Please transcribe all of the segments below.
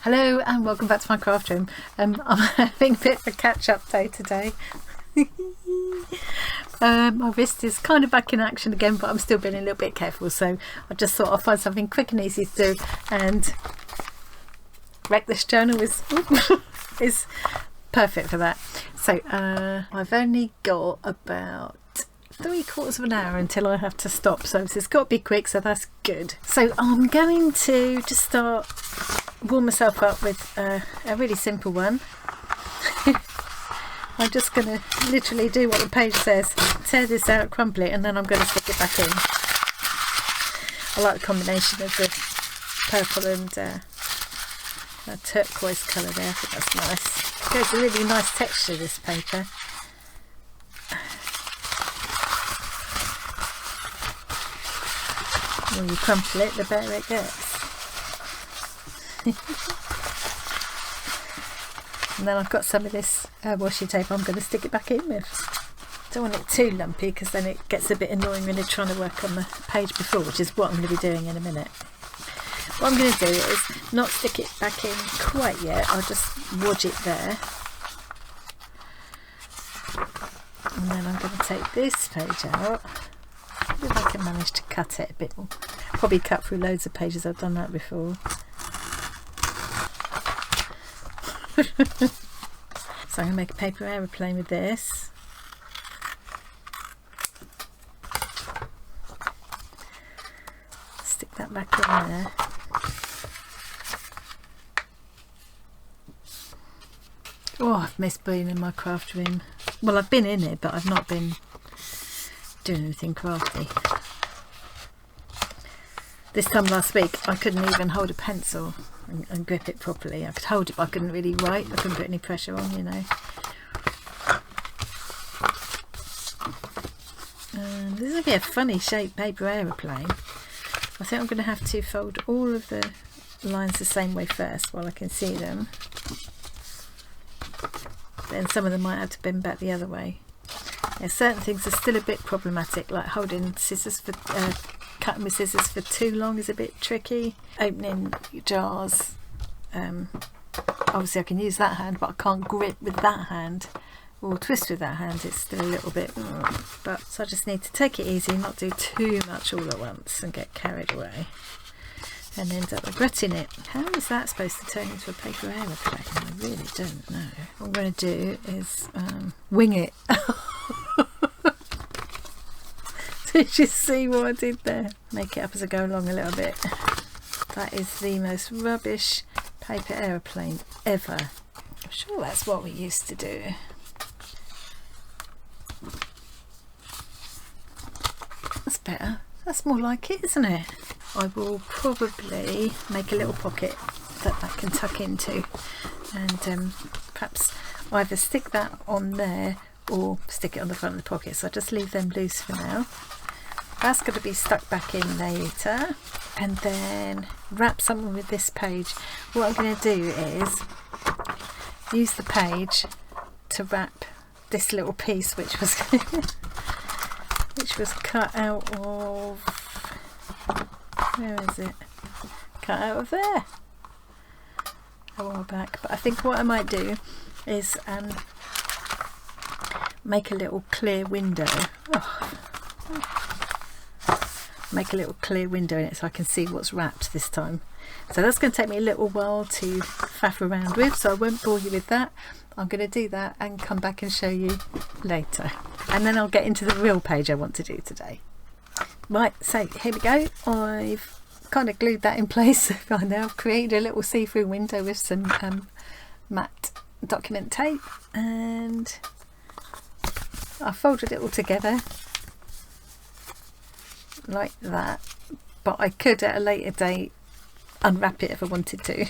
Hello and welcome back to my craft room. I'm having a bit of a catch-up day today. My wrist is kind of back in action again, but I'm still being a little bit careful, so I just thought I'd find something quick and easy to do, and Wreck This Journal is perfect for that. So I've only got about 3/4 of an hour until I have to stop, so it's got to be quick, so that's good. So I'm going to just start warm myself up with a really simple one. I'm just going to literally do what the page says, tear this out, crumple it, and then I'm going to stick it back in. I like the combination of the purple and that turquoise colour there. I think that's nice. It gives a really nice texture, this paper. The more you crumple it, the better it gets. And then I've got some of this washi tape I'm going to stick it back in with. Don't want it too lumpy because then it gets a bit annoying when you're trying to work on the page before, which is what I'm going to be doing in a minute. What I'm going to do is not stick it back in quite yet, I'll just wodge it there. And then I'm going to take this page out. See if I can manage to cut it a bit more. Probably cut through loads of pages, I've done that before. So I'm going to make a paper aeroplane with this. Stick that back in there. Oh, I've missed being in my craft room. Well, I've been in it, but I've not been doing anything crafty. This time last week I couldn't even hold a pencil and grip it properly. I could hold it, but I couldn't really write. I couldn't put any pressure on, you know. This is going to be a funny shaped paper aeroplane. I think I'm going to have to fold all of the lines the same way first while I can see them. Then some of them might have to bend back the other way. Yeah, certain things are still a bit problematic, like holding scissors for cutting with scissors for too long is a bit tricky. Opening jars, obviously I can use that hand, but I can't grip with that hand or twist with that hand. It's still a little bit, but so I just need to take it easy, not do too much all at once and get carried away and end up regretting it. How is that supposed to turn into a paper aeroplane? I really don't know. What I'm going to do is wing it. Did you see what I did there? Make it up as I go along a little bit. That is the most rubbish paper aeroplane ever. I'm sure that's what we used to do. That's better. That's more like it, isn't it? I will probably make a little pocket that can tuck into, and perhaps either stick that on there or stick it on the front of the pocket. So I'll just leave them loose for now. That's going to be stuck back in later, and then wrap something with this page. What I'm going to do is use the page to wrap this little piece, which was which was cut out of, where is it? Cut out of there a while back. But I think what I might do is make a little clear window. Make a little clear window in it so I can see what's wrapped this time. So that's going to take me a little while to faff around with, so I won't bore you with that. I'm going to do that and come back and show you later, and then I'll get into the real page I want to do today. Right, so here we go. I've kind of glued that in place. I've created a little see-through window with some matte document tape, and I folded it all together like that, but I could at a later date unwrap it if I wanted to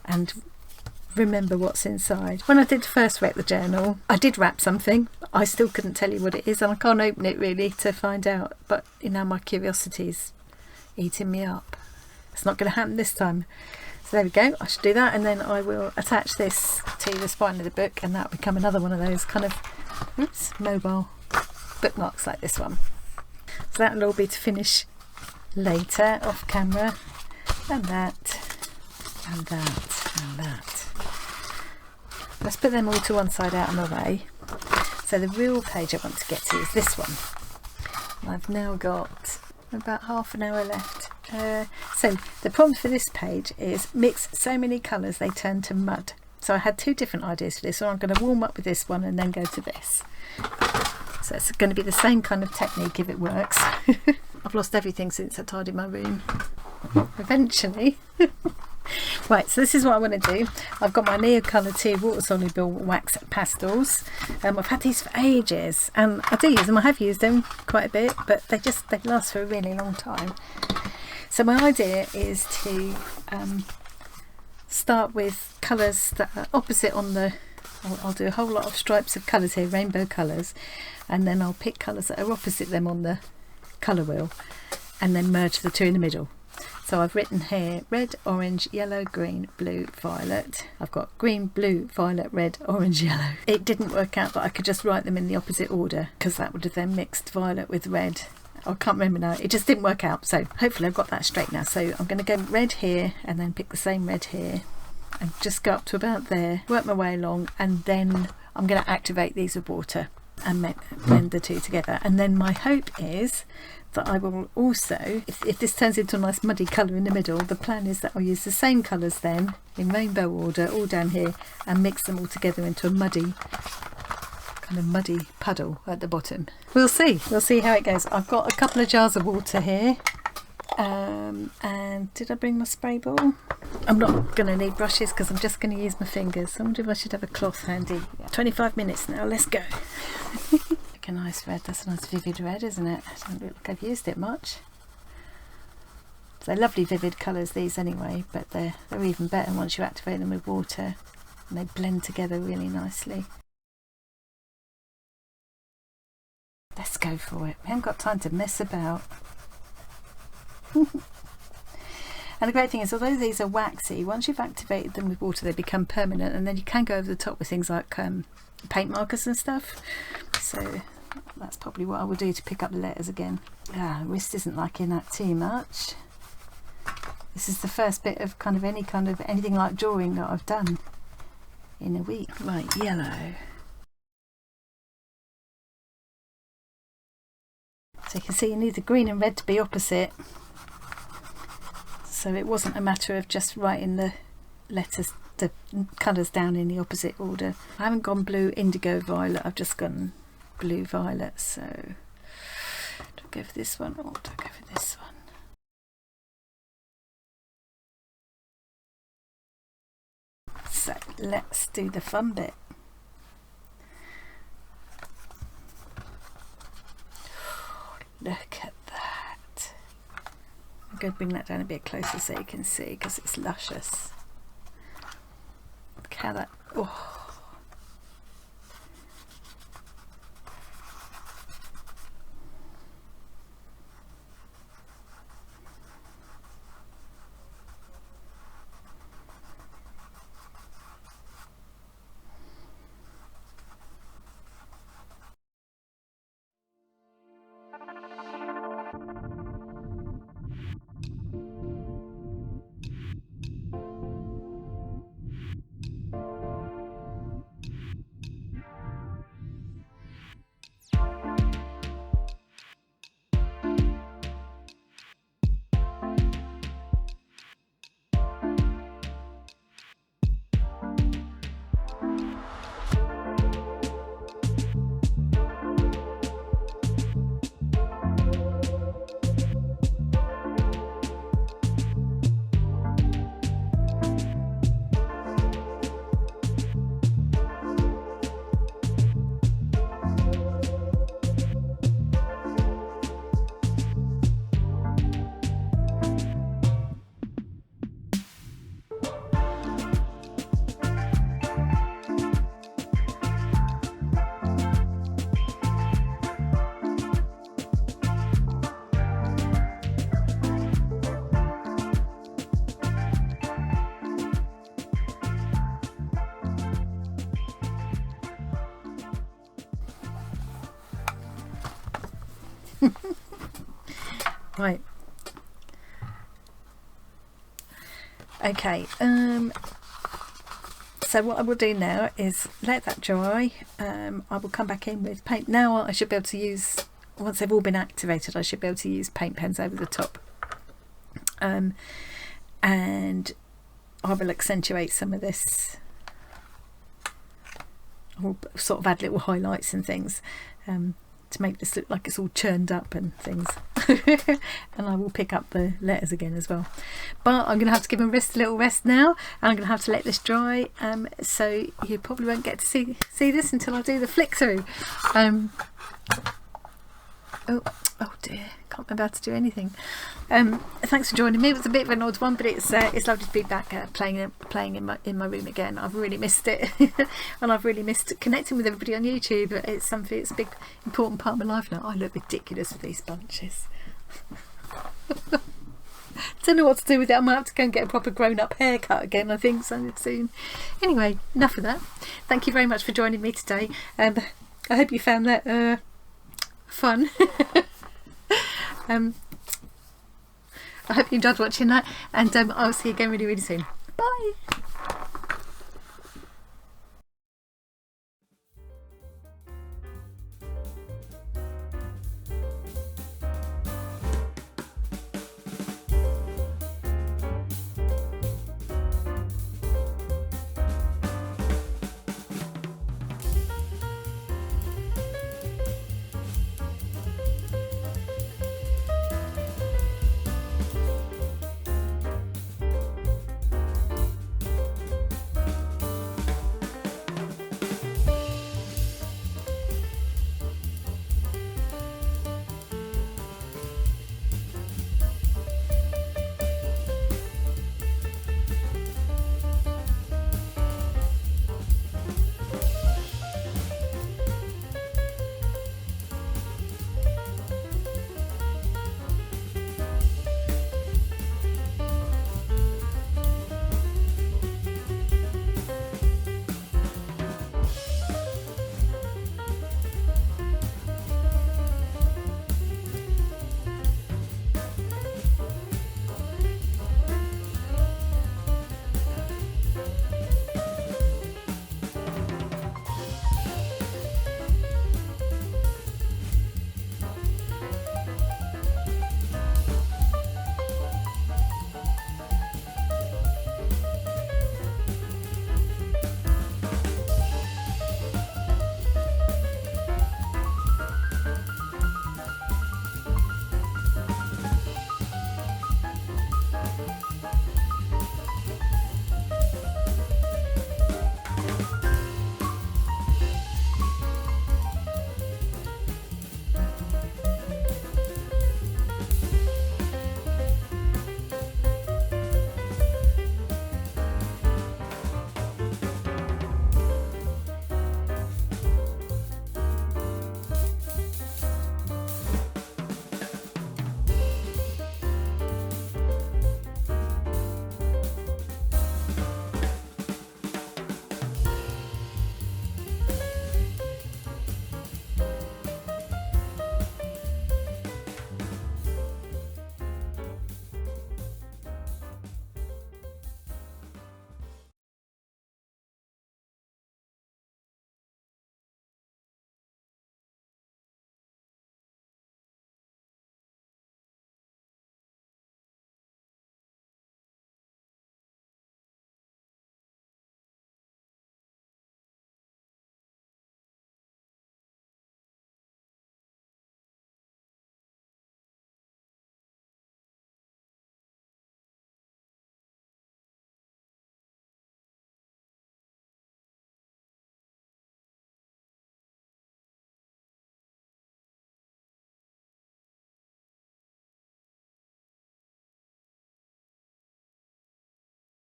and remember what's inside. When I did first wreck the journal, I did wrap something. I still couldn't tell you what it is, and I can't open it really to find out, but you know, my curiosity's eating me up. It's not going to happen this time. So there we go, I should do that, and then I will attach this to the spine of the book, and that'll become another one of those kind of mobile bookmarks like this one. So that'll all be to finish later off camera, and that and that and that. Let's put them all to one side out of my way. So the real page I want to get to is this one. I've now got about half an hour left. So the prompt for this page is mix so many colours they turn to mud. So I had two different ideas for this, so I'm going to warm up with this one and then go to this. So it's going to be the same kind of technique if it works. I've lost everything since I tidied my room. Eventually. Right, so this is what I want to do. I've got my Neocolor 2 water soluble wax pastels. I've had these for ages and I do use them. I have used them quite a bit, but they last for a really long time. So my idea is to start with colours that are opposite on the... I'll do a whole lot of stripes of colours here, rainbow colours, and then I'll pick colours that are opposite them on the colour wheel and then merge the two in the middle. So I've written here red, orange, yellow, green, blue, violet. I've got green, blue, violet, red, orange, yellow. It didn't work out that I could just write them in the opposite order because that would have then mixed violet with red. I can't remember now. It just didn't work out. So hopefully I've got that straight now. So I'm going to go red here and then pick the same red here and just go up to about there, work my way along, and then I'm going to activate these with water and blend the two together. And then my hope is that I will also, if this turns into a nice muddy colour in the middle, the plan is that I'll use the same colours then in rainbow order all down here and mix them all together into a muddy puddle at the bottom. We'll see how it goes. I've got a couple of jars of water here, and did I bring my spray ball? I'm not going to need brushes because I'm just going to use my fingers. I wonder if I should have a cloth handy. 25 minutes now, let's go. A nice red, that's a nice vivid red, isn't it? I don't look like I've used it much. So lovely vivid colours these anyway, but they're even better once you activate them with water and they blend together really nicely. Let's go for it. We haven't got time to mess about. And the great thing is, although these are waxy, once you've activated them with water they become permanent, and then you can go over the top with things like paint markers and stuff. So that's probably what I will do to pick up the letters again. Wrist isn't liking that too much. This is the first bit of anything like drawing that I've done in a week. Right, yellow. So you can see you need the green and red to be opposite. So it wasn't a matter of just writing the letters, the colours down in the opposite order. I haven't gone blue, indigo, violet, I've just gone blue, violet. So do I go for this one or do I go for this one? So let's do the fun bit. Look at that. I'm going to bring that down a bit closer so you can see, because it's luscious. Look how that... Oh. Right. Okay, so what I will do now is let that dry. I will come back in with paint. Now I should be able to use, once they've all been activated, I should be able to use paint pens over the top. And I will accentuate some of this. I will sort of add little highlights and things to make this look like it's all churned up and things. And I will pick up the letters again as well. But I'm going to have to give them a little rest now, and I'm going to have to let this dry. So you probably won't get to see this until I do the flick through. Oh dear, can't remember how to do anything. Thanks for joining me. It was a bit of an odd one, but it's lovely to be back playing in my room again. I've really missed it, and I've really missed connecting with everybody on YouTube. It's something. It's a big important part of my life now. I look ridiculous with these bunches. Don't know what to do with it. I might have to go and get a proper grown-up haircut again, I think, soon. Anyway, enough of that. Thank you very much for joining me today. I hope you found that fun. I hope you enjoyed watching that, and I'll see you again really soon. Bye.